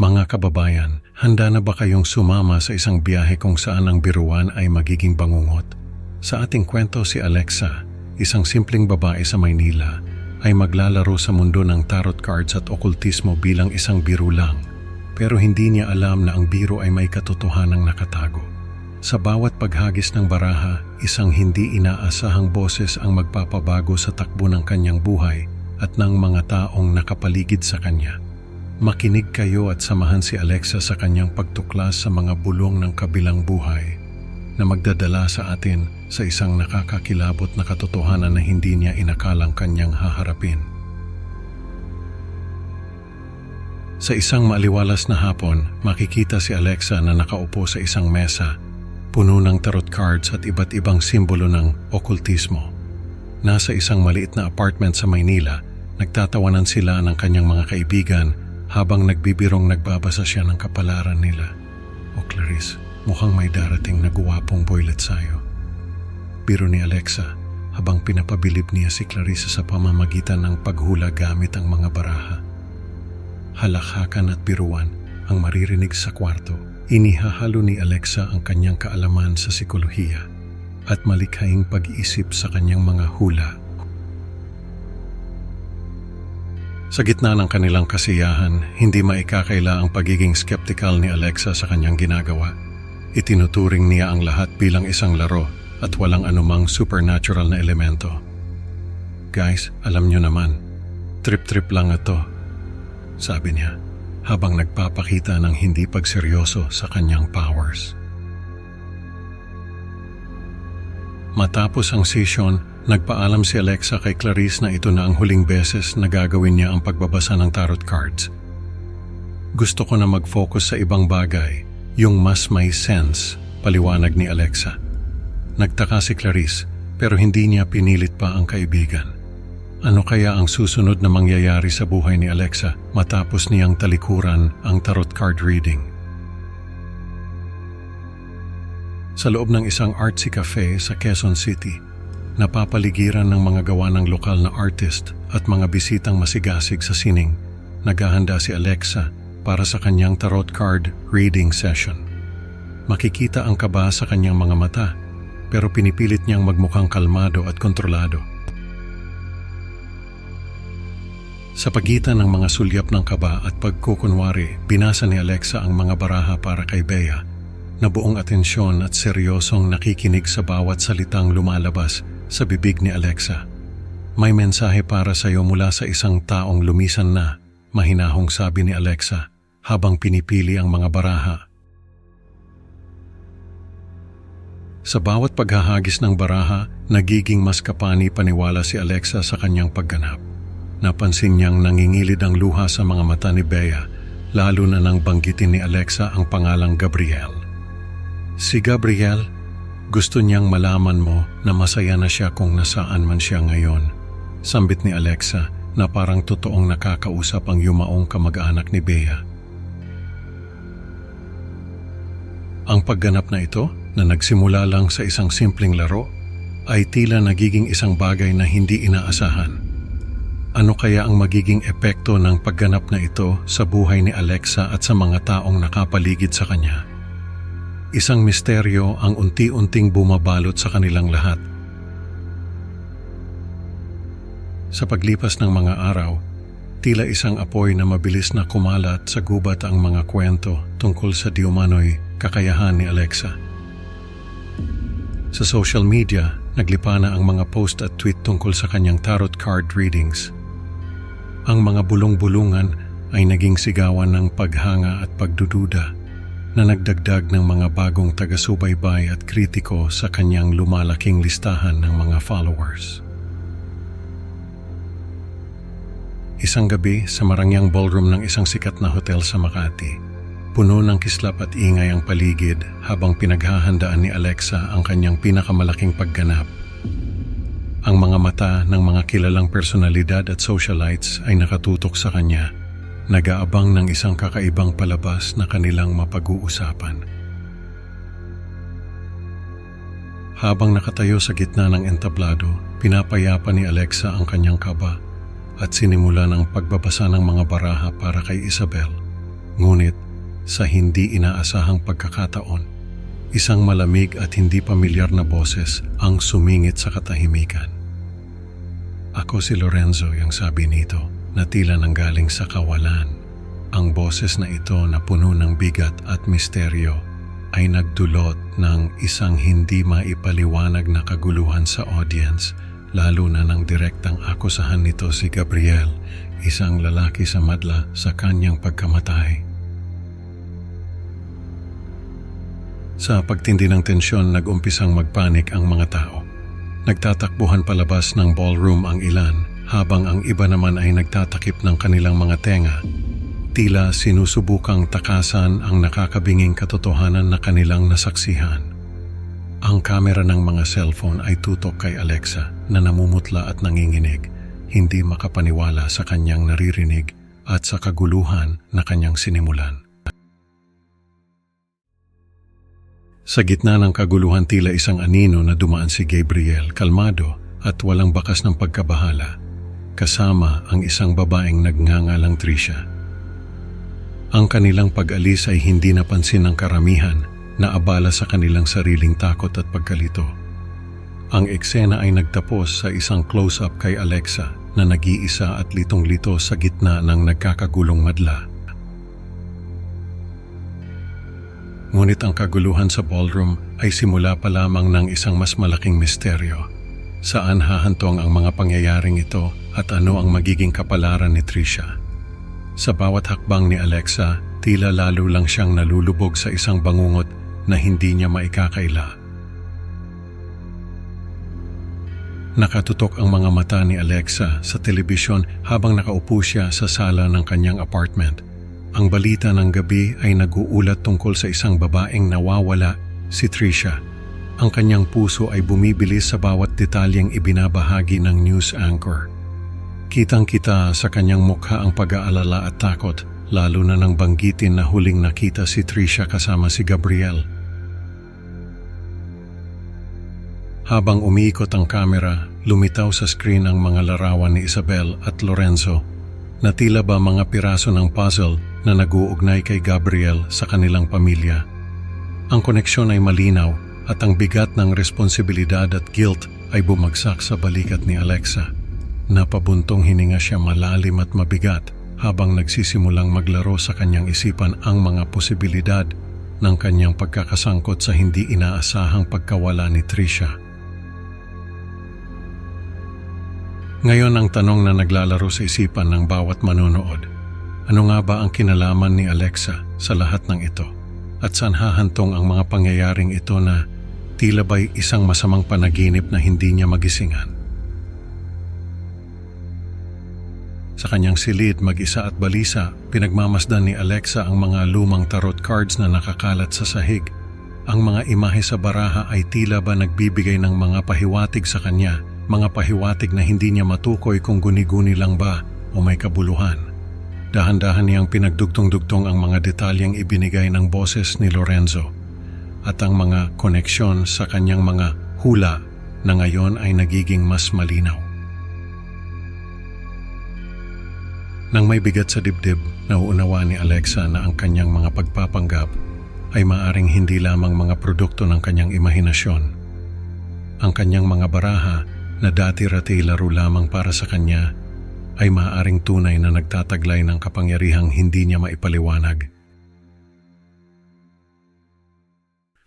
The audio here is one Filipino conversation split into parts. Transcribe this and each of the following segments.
Mga kababayan, handa na ba kayong sumama sa isang biyahe kung saan ang biruan ay magiging bangungot? Sa ating kwento, si Alexa, isang simpleng babae sa Maynila, ay maglalaro sa mundo ng tarot cards at okultismo bilang isang biro lang. Pero hindi niya alam na ang biro ay may katotohanang nakatago. Sa bawat paghagis ng baraha, isang hindi inaasahang boses ang magpapabago sa takbo ng kanyang buhay at ng mga taong nakapaligid sa kanya. Makinig kayo at samahan si Alexa sa kanyang pagtuklas sa mga bulong ng kabilang buhay na magdadala sa atin sa isang nakakakilabot na katotohanan na hindi niya inakalang kanyang haharapin. Sa isang maaliwalas na hapon, makikita si Alexa na nakaupo sa isang mesa, puno ng tarot cards at iba't ibang simbolo ng okultismo. Nasa isang maliit na apartment sa Maynila, nagtatawanan sila ng kanyang mga kaibigan habang nagbibirong nagbabasa siya ng kapalaran nila. "O Clarice, mukhang may darating na guwapong boylet sa'yo." Biro ni Alexa habang pinapabilib niya si Clarice sa pamamagitan ng paghula gamit ang mga baraha. Halakhakan at biruan ang maririnig sa kwarto. Inihahalo ni Alexa ang kanyang kaalaman sa psikolohiya at malikhaing pag-iisip sa kanyang mga hula. Sa gitna ng kanilang kasiyahan, hindi maikakaila ang pagiging skeptical ni Alexa sa kanyang ginagawa. Itinuturing niya ang lahat bilang isang laro at walang anumang supernatural na elemento. "Guys, alam nyo naman, trip-trip lang ito," sabi niya, habang nagpapakita ng hindi pagseryoso sa kanyang powers. Matapos ang session, nagpaalam si Alexa kay Clarice na ito na ang huling beses na gagawin niya ang pagbabasa ng tarot cards. "Gusto ko na mag-focus sa ibang bagay, yung mas may sense," paliwanag ni Alexa. Nagtaka si Clarice, pero hindi niya pinilit pa ang kaibigan. Ano kaya ang susunod na mangyayari sa buhay ni Alexa matapos niyang talikuran ang tarot card reading? Sa loob ng isang artsy cafe sa Quezon City, napapaligiran ng mga gawa ng lokal na artist at mga bisitang masigasig sa sining, naghahanda si Alexa para sa kanyang tarot card reading session. Makikita ang kaba sa kanyang mga mata, pero pinipilit niyang magmukhang kalmado at kontrolado. Sa pagitan ng mga sulyap ng kaba at pagkukunwari, binasa ni Alexa ang mga baraha para kay Bea, na buong atensyon at seryosong nakikinig sa bawat salitang lumalabas sa bibig ni Alexa. "May mensahe para sa iyo mula sa isang taong lumisan na," mahinahong sabi ni Alexa habang pinipili ang mga baraha. Sa bawat paghahagis ng baraha, nagiging mas kapani-paniwala si Alexa sa kanyang pagganap. Napansin niyang nangingilid ang luha sa mga mata ni Bea, lalo na nang banggitin ni Alexa ang pangalang Gabriel. Si Gabriel, gusto niyang malaman mo na masaya na siya kung nasaan man siya ngayon, sambit ni Alexa na parang totoong nakakausap ang yumaong kamag-anak ni Bea. Ang pagganap na ito, na nagsimula lang sa isang simpleng laro, ay tila nagiging isang bagay na hindi inaasahan. Ano kaya ang magiging epekto ng pagganap na ito sa buhay ni Alexa at sa mga taong nakapaligid sa kanya? Isang misteryo ang unti-unting bumabalot sa kanilang lahat. Sa paglipas ng mga araw, tila isang apoy na mabilis na kumalat sa gubat ang mga kwento tungkol sa di umano'y kakayahan ni Alexa. Sa social media, naglipa na ang mga post at tweet tungkol sa kanyang tarot card readings. Ang mga bulong-bulungan ay naging sigawan ng paghanga at pagdududa na nagdagdag ng mga bagong taga-subaybay at kritiko sa kanyang lumalaking listahan ng mga followers. Isang gabi sa marangyang ballroom ng isang sikat na hotel sa Makati, puno ng kislap at ingay ang paligid habang pinaghahandaan ni Alexa ang kanyang pinakamalaking pagganap. Ang mga mata ng mga kilalang personalidad at socialites ay nakatutok sa kanya, nag-aabang ng isang kakaibang palabas na kanilang mapag-uusapan. Habang nakatayo sa gitna ng entablado, pinapayapa ni Alexa ang kanyang kaba at sinimula ng pagbabasa ng mga baraha para kay Isabel. Ngunit sa hindi inaasahang pagkakataon, isang malamig at hindi pamilyar na boses ang sumingit sa katahimikan. "Ako si Lorenzo," yung sabi nito, na tila nanggaling sa kawalan. Ang boses na ito na puno ng bigat at misteryo ay nagdulot ng isang hindi maipaliwanag na kaguluhan sa audience, lalo na nang direktang akusahan nito si Gabriel, isang lalaki sa madla sa kanyang pagkamatay. Sa pagtindi ng tensyon, nag-umpisang magpanik ang mga tao. Nagtatakbuhan palabas ng ballroom ang ilan, habang ang iba naman ay nagtatakip ng kanilang mga tenga. Tila sinusubukang takasan ang nakakabinging katotohanan na kanilang nasaksihan. Ang kamera ng mga cellphone ay tutok kay Alexa na namumutla at nanginginig, hindi makapaniwala sa kanyang naririnig at sa kaguluhan na kanyang sinimulan. Sa gitna ng kaguluhan, tila isang anino na dumaan si Gabriel, kalmado at walang bakas ng pagkabahala, kasama ang isang babaeng nagngangalang Tricia. Ang kanilang pag-alis ay hindi napansin ng karamihan na abala sa kanilang sariling takot at pagkalito. Ang eksena ay nagtapos sa isang close-up kay Alexa na nag-iisa at litong-lito sa gitna ng nagkakagulong madla. Ngunit ang kaguluhan sa ballroom ay simula pa lamang ng isang mas malaking misteryo. Saan hahantong ang mga pangyayaring ito at ano ang magiging kapalaran ni Tricia? Sa bawat hakbang ni Alexa, tila lalo lang siyang nalulubog sa isang bangungot na hindi niya maikakaila. Nakatutok ang mga mata ni Alexa sa telebisyon habang nakaupo siya sa sala ng kanyang apartment. Ang balita ng gabi ay nag-uulat tungkol sa isang babaeng nawawala, si Tricia. Ang kanyang puso ay bumibilis sa bawat detalyeng ibinabahagi ng news anchor. Kitang-kita sa kanyang mukha ang pag-aalala at takot, lalo na nang banggitin na huling nakita si Tricia kasama si Gabriel. Habang umiikot ang kamera, lumitaw sa screen ang mga larawan ni Isabel at Lorenzo, na tila ba mga piraso ng puzzle na nag-uugnay kay Gabriel sa kanilang pamilya. Ang koneksyon ay malinaw at ang bigat ng responsibilidad at guilt ay bumagsak sa balikat ni Alexa. Napabuntong hininga siya malalim at mabigat habang nagsisimulang maglaro sa kanyang isipan ang mga posibilidad ng kanyang pagkakasangkot sa hindi inaasahang pagkawala ni Tricia. Ngayon ang tanong na naglalaro sa isipan ng bawat manonood, ano nga ba ang kinalaman ni Alexa sa lahat ng ito? At saan hahantong ang mga pangyayaring ito na tila ba'y isang masamang panaginip na hindi niya magisingan? Sa kanyang silid, mag-isa at balisa, pinagmamasdan ni Alexa ang mga lumang tarot cards na nakakalat sa sahig. Ang mga imahe sa baraha ay tila ba nagbibigay ng mga pahiwatig sa kanya, mga pahiwatig na hindi niya matukoy kung guni-guni lang ba o may kabuluhan. Dahan-dahan niyang pinagdugtong-dugtong ang mga detalyeng ibinigay ng boses ni Lorenzo at ang mga koneksyon sa kanyang mga hula na ngayon ay nagiging mas malinaw. Nang may bigat sa dibdib, nauunawa ni Alexa na ang kanyang mga pagpapanggap ay maaring hindi lamang mga produkto ng kanyang imahinasyon. Ang kanyang mga baraha na dati-rati laro lamang para sa kanya ay maaaring tunay na nagtataglay ng kapangyarihang hindi niya maipaliwanag.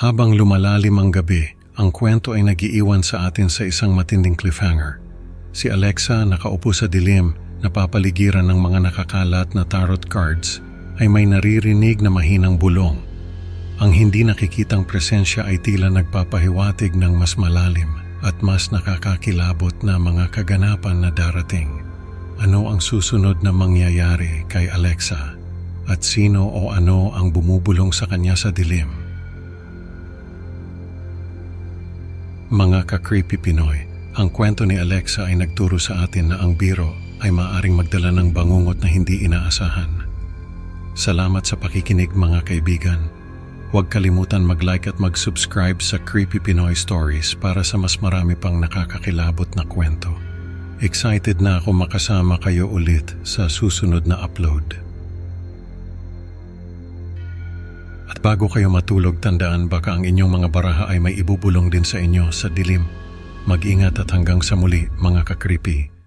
Habang lumalalim ang gabi, ang kwento ay nagiiwan sa atin sa isang matinding cliffhanger. Si Alexa, nakaupo sa dilim, napapaligiran ng mga nakakalat na tarot cards, ay may naririnig na mahinang bulong. Ang hindi nakikitang presensya ay tila nagpapahiwatig ng mas malalim at mas nakakakilabot na mga kaganapan na darating. Ano ang susunod na mangyayari kay Alexa? At sino o ano ang bumubulong sa kanya sa dilim? Mga ka-creepy Pinoy, ang kwento ni Alexa ay nagturo sa atin na ang biro ay maaaring magdala ng bangungot na hindi inaasahan. Salamat sa pakikinig mga kaibigan. Huwag kalimutan mag-like at mag-subscribe sa Creepy Pinoy Stories para sa mas marami pang nakakakilabot na kwento. Excited na ako makasama kayo ulit sa susunod na upload. At bago kayo matulog, tandaan baka ang inyong mga baraha ay may ibubulong din sa inyo sa dilim. Mag-ingat at hanggang sa muli mga ka-creepy.